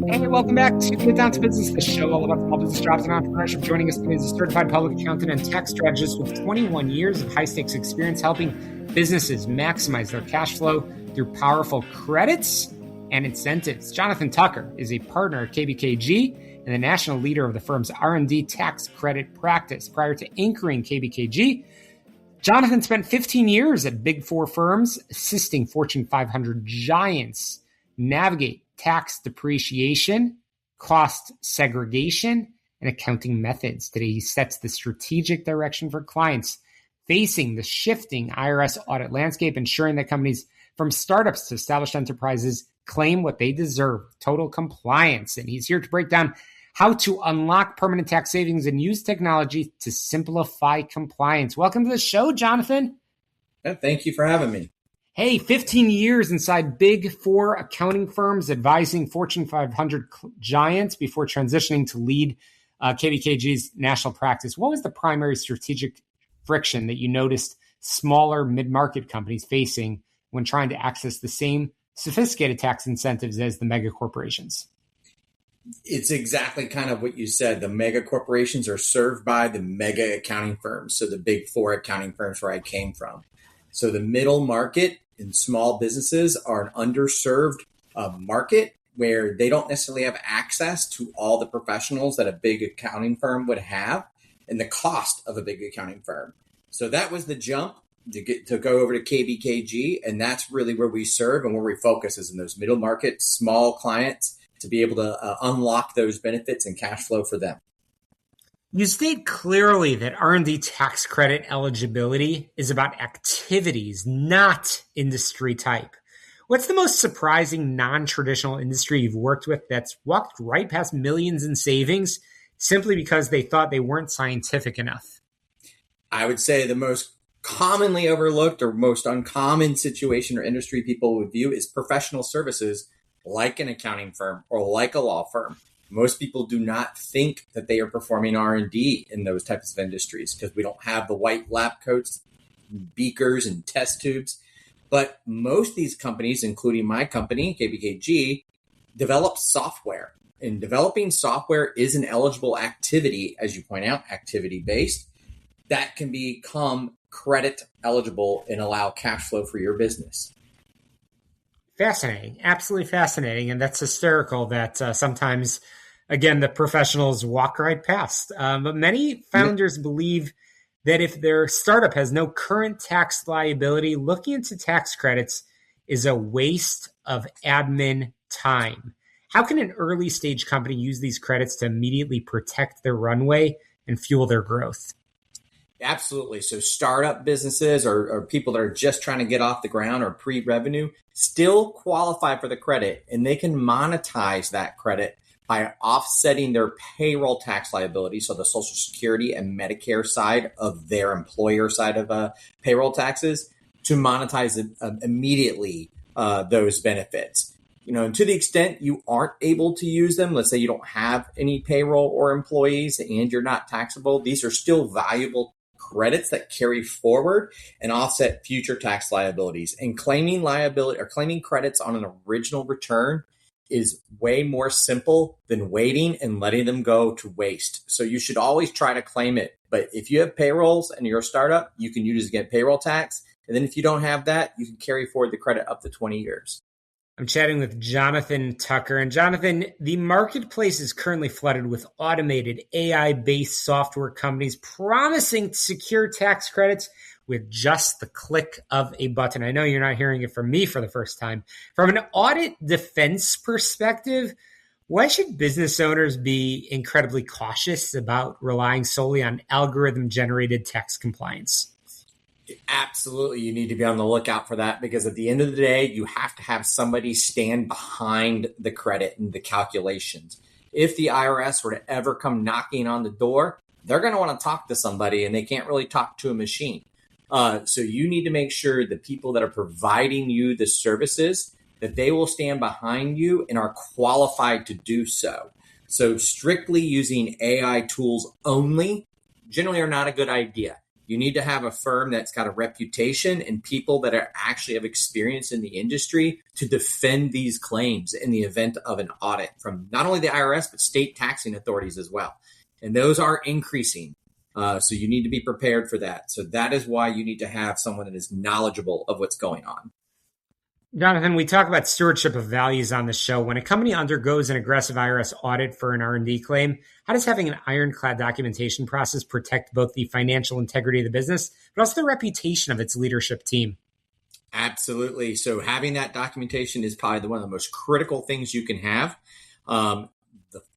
Hey, welcome back to Get Down to Business, the show all about small business jobs and entrepreneurship. Joining us today is a certified public accountant and tax strategist with 21 years of high-stakes experience helping businesses maximize their cash flow through powerful credits and incentives. Jonathan Tucker is a partner at KBKG and the national leader of the firm's R&D tax credit practice. Prior to anchoring KBKG, Jonathan spent 15 years at Big Four firms, assisting Fortune 500 giants navigate tax depreciation, cost segregation, and accounting methods. Today, he sets the strategic direction for clients facing the shifting IRS audit landscape, ensuring that companies from startups to established enterprises claim what they deserve, total compliance. And he's here to break down how to unlock permanent tax savings and use technology to simplify compliance. Welcome to the show, Jonathan. Thank you for having me. Hey, 15 years inside Big Four accounting firms, advising Fortune 500 giants before transitioning to lead KBKG's national practice. What was the primary strategic friction that you noticed smaller mid-market companies facing when trying to access the same sophisticated tax incentives as the mega corporations? It's exactly kind of what you said. The mega corporations are served by the mega accounting firms. So the Big Four accounting firms where I came from. So the middle market and small businesses are an underserved market where they don't necessarily have access to all the professionals that a big accounting firm would have and the cost of a big accounting firm. So that was the jump to go over to KBKG. And that's really where we serve and where we focus is in those middle market, small clients to be able to unlock those benefits and cash flow for them. You state clearly that R&D tax credit eligibility is about activities, not industry type. What's the most surprising non-traditional industry you've worked with that's walked right past millions in savings simply because they thought they weren't scientific enough? I would say the most commonly overlooked or most uncommon situation or industry people would view is professional services like an accounting firm or like a law firm. Most people do not think that they are performing R&D in those types of industries because we don't have the white lab coats, beakers, and test tubes. But most of these companies, including my company, KBKG, develop software. And developing software is an eligible activity, as you point out, activity-based, that can become credit eligible and allow cash flow for your business. Fascinating. Absolutely fascinating. And that's hysterical that sometimes, again, the professionals walk right past. But many founders believe that if their startup has no current tax liability, looking into tax credits is a waste of admin time. How can an early stage company use these credits to immediately protect their runway and fuel their growth? Absolutely. So startup businesses or people that are just trying to get off the ground or pre-revenue still qualify for the credit, and they can monetize that credit by offsetting their payroll tax liability. So the Social Security and Medicare side of their employer side of payroll taxes to monetize immediately those benefits. And to the extent you aren't able to use them, let's say you don't have any payroll or employees and you're not taxable, these are still valuable credits that carry forward and offset future tax liabilities. And claiming liability or claiming credits on an original return is way more simple than waiting and letting them go to waste. So you should always try to claim it. But if you have payrolls and you're a startup, you can use it to get payroll tax. And then if you don't have that, you can carry forward the credit up to 20 years. I'm chatting with Jonathan Tucker. And Jonathan, the marketplace is currently flooded with automated AI-based software companies promising to secure tax credits with just the click of a button. I know you're not hearing it from me for the first time. From an audit defense perspective, why should business owners be incredibly cautious about relying solely on algorithm-generated tax compliance? Absolutely. You need to be on the lookout for that because at the end of the day, you have to have somebody stand behind the credit and the calculations. If the IRS were to ever come knocking on the door, they're going to want to talk to somebody and they can't really talk to a machine. So you need to make sure the people that are providing you the services, that they will stand behind you and are qualified to do so. So strictly using AI tools only generally are not a good idea. You need to have a firm that's got a reputation and people that are actually have experience in the industry to defend these claims in the event of an audit from not only the IRS, but state taxing authorities as well. And those are increasing. So you need to be prepared for that. So that is why you need to have someone that is knowledgeable of what's going on. Jonathan, we talk about stewardship of values on the show. When a company undergoes an aggressive IRS audit for an R&D claim, how does having an ironclad documentation process protect both the financial integrity of the business, but also the reputation of its leadership team? Absolutely. So having that documentation is probably one of the most critical things you can have. The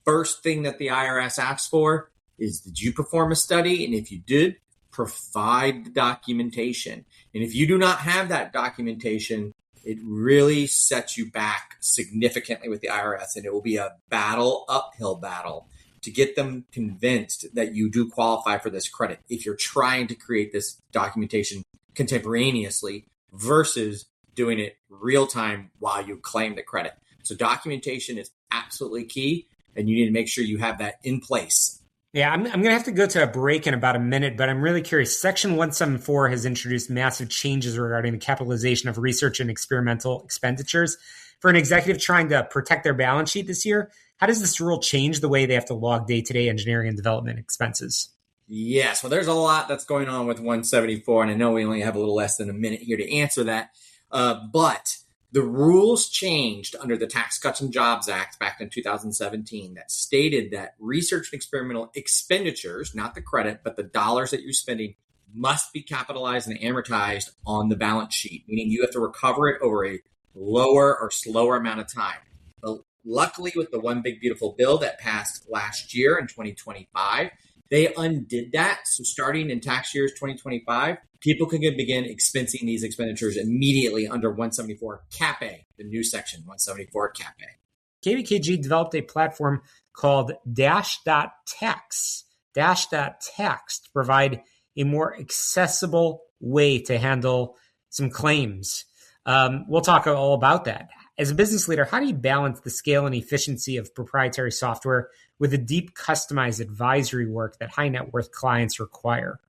first thing that the IRS asks for is, did you perform a study? And if you did, provide the documentation. And if you do not have that documentation, it really sets you back significantly with the IRS, and it will be a uphill battle to get them convinced that you do qualify for this credit if you're trying to create this documentation contemporaneously versus doing it real time while you claim the credit. So documentation is absolutely key, and you need to make sure you have that in place. Yeah, I'm going to have to go to a break in about a minute, but I'm really curious. Section 174 has introduced massive changes regarding the capitalization of research and experimental expenditures. For an executive trying to protect their balance sheet this year, how does this rule change the way they have to log day-to-day engineering and development expenses? Yes, well, there's a lot that's going on with 174, and I know we only have a little less than a minute here to answer that, but the rules changed under the Tax Cuts and Jobs Act back in 2017 that stated that research and experimental expenditures, not the credit, but the dollars that you're spending, must be capitalized and amortized on the balance sheet, meaning you have to recover it over a lower or slower amount of time. But luckily, with the One Big Beautiful Bill that passed last year in 2025, they undid that. So starting in tax years 2025, people can begin expensing these expenditures immediately under 174 Cap A, the new section 174 Cap A. KVKG developed a platform called Dash.Tax to provide a more accessible way to handle some claims. We'll talk all about that. As a business leader, how do you balance the scale and efficiency of proprietary software with the deep customized advisory work that high net worth clients require?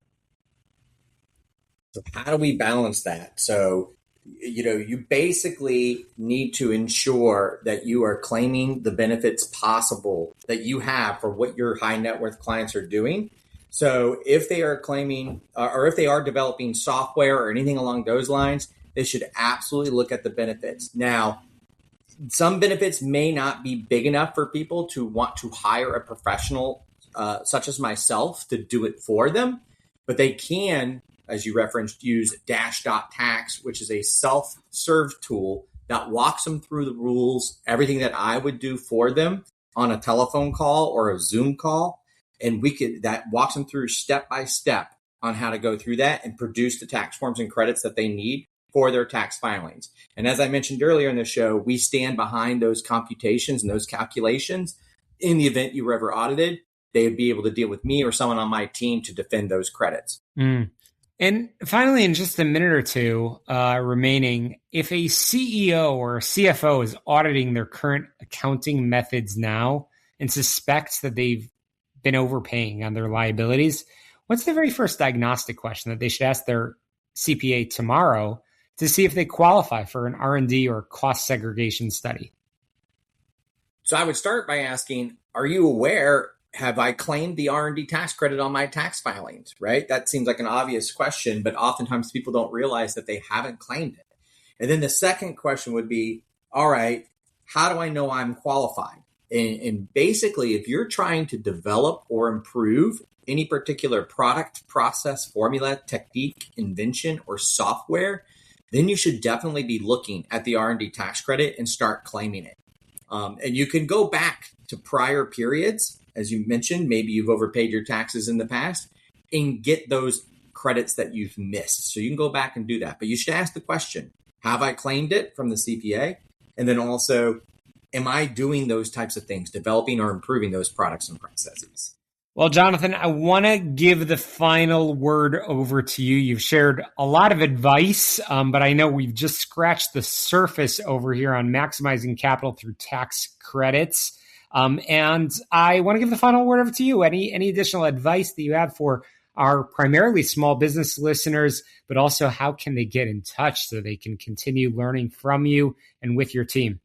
So how do we balance that? So, you basically need to ensure that you are claiming the benefits possible that you have for what your high net worth clients are doing. So if they are claiming or if they are developing software or anything along those lines, they should absolutely look at the benefits. Now, some benefits may not be big enough for people to want to hire a professional such as myself to do it for them, but they can, as you referenced, use Dash.Tax, which is a self-serve tool that walks them through the rules, everything that I would do for them on a telephone call or a Zoom call. And that walks them through step by step on how to go through that and produce the tax forms and credits that they need for their tax filings. And as I mentioned earlier in the show, we stand behind those computations and those calculations. In the event you were ever audited, they would be able to deal with me or someone on my team to defend those credits. And finally, in just a minute or two remaining, if a CEO or a CFO is auditing their current accounting methods now and suspects that they've been overpaying on their liabilities, what's the very first diagnostic question that they should ask their CPA tomorrow to see if they qualify for an R&D or cost segregation study? So I would start by asking, are you aware, have I claimed the R&D tax credit on my tax filings, right? That seems like an obvious question, but oftentimes people don't realize that they haven't claimed it. And then the second question would be, all right, how do I know I'm qualified? And basically, if you're trying to develop or improve any particular product, process, formula, technique, invention, or software, then you should definitely be looking at the R&D tax credit and start claiming it. And you can go back to prior periods. As you mentioned, maybe you've overpaid your taxes in the past and get those credits that you've missed. So you can go back and do that. But you should ask the question, have I claimed it from the CPA? And then also, am I doing those types of things, developing or improving those products and processes? Well, Jonathan, I want to give the final word over to you. You've shared a lot of advice, but I know we've just scratched the surface over here on maximizing capital through tax credits. And I want to give the final word over to you. Any additional advice that you have for our primarily small business listeners, but also how can they get in touch so they can continue learning from you and with your team?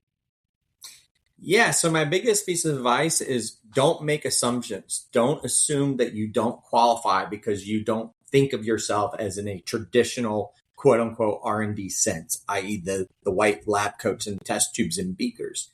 Yeah, so my biggest piece of advice is don't make assumptions. Don't assume that you don't qualify because you don't think of yourself as in a traditional quote unquote R&D sense, i.e. the white lab coats and test tubes and beakers.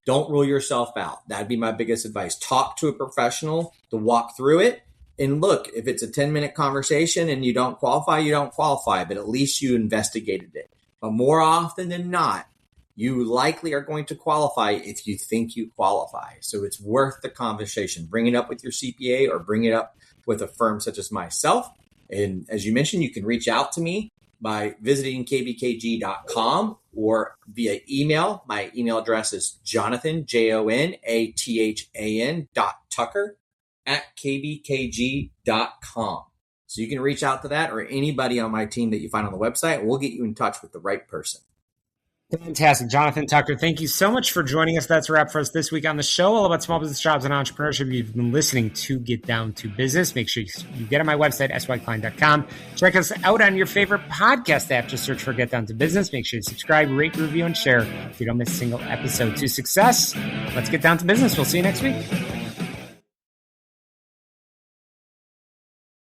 Don't rule yourself out. That'd be my biggest advice. Talk to a professional to walk through it. And look, if it's a 10-minute conversation and you don't qualify, you don't qualify, but at least you investigated it. But more often than not, you likely are going to qualify if you think you qualify. So it's worth the conversation. Bring it up with your CPA or bring it up with a firm such as myself. And as you mentioned, you can reach out to me by visiting kbkg.com or via email. My email address is Jonathan, JONATHAN.Tucker@kbkg.com. So you can reach out to that or anybody on my team that you find on the website. We'll get you in touch with the right person. Fantastic. Jonathan Tucker, thank you so much for joining us. That's a wrap for us this week on the show, all about small business, jobs, and entrepreneurship. You've been listening to Get Down to Business. Make sure you get on my website, syklein.com. Check us out on your favorite podcast app. Just search for Get Down to Business. Make sure you subscribe, rate, review, and share so you don't miss a single episode. To success, let's get down to business. We'll see you next week.